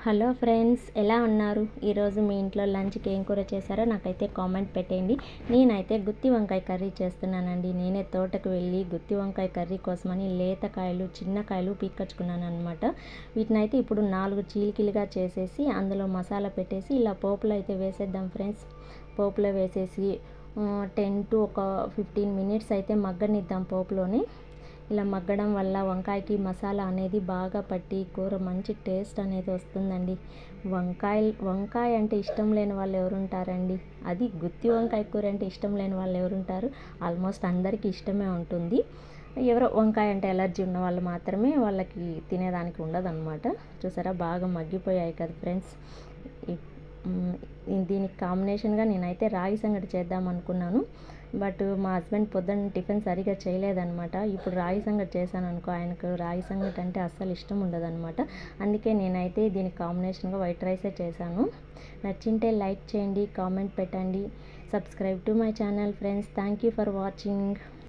Hello friends, ఎలా ఉన్నారు? ఈరోజు మీ ఇంట్లో లంచ్కి ఏం కూర చేశారో నాకైతే కామెంట్ పెట్టేయండి. నేనైతే గుత్తి వంకాయ కర్రీ చేస్తున్నానండి. నేనే తోటకు వెళ్ళి గుత్తి వంకాయ కర్రీ కోసమని లేతకాయలు చిన్న కాయలు పీక్కొచ్చుకున్నాను అనమాట. వీటినైతే ఇప్పుడు 4 చీలికలుగా చేసేసి అందులో మసాలా పెట్టేసి ఇలా పోపులో అయితే వేసేద్దాం ఫ్రెండ్స్. పోపులో వేసేసి 10 to 15 మినిట్స్ అయితే మగ్గనిద్దాం పోపులోని. ఇలా మగ్గడం వల్ల వంకాయకి మసాలా అనేది బాగా పట్టి కూర మంచి టేస్ట్ అనేది వస్తుందండి. వంకాయ అంటే ఇష్టం లేని వాళ్ళు ఎవరుంటారండి? అది గుత్తి వంకాయ కూర అంటే ఇష్టం లేని వాళ్ళు ఎవరుంటారు? ఆల్మోస్ట్ అందరికీ ఇష్టమే ఉంటుంది. ఎవరో వంకాయ అంటే ఎలర్జీ ఉన్న వాళ్ళు మాత్రమే వాళ్ళకి తినేదానికి ఉండదన్నమాట. చూసారా, బాగా మగ్గిపోయాయి కదా ఫ్రెండ్స్. దీనికి కాంబినేషన్గా నేనైతే రాగి సంగటి చేద్దాం అనుకున్నాను. బట్ మా హస్బెండ్ పొద్దున్న టిఫిన్ సరిగా చేయలేదన్నమాట. ఇప్పుడు రాగి సంగటి చేశాను అనుకో, ఆయనకు రాగి సంగటి అంటే అస్సలు ఇష్టం ఉండదన్నమాట. అందుకే నేనైతే దీనికి కాంబినేషన్గా వైట్ రైసే చేశాను. నచ్చింటే లైక్ చేయండి, కామెంట్ పెట్టండి, subscribe to my channel friends. Thank you for watching.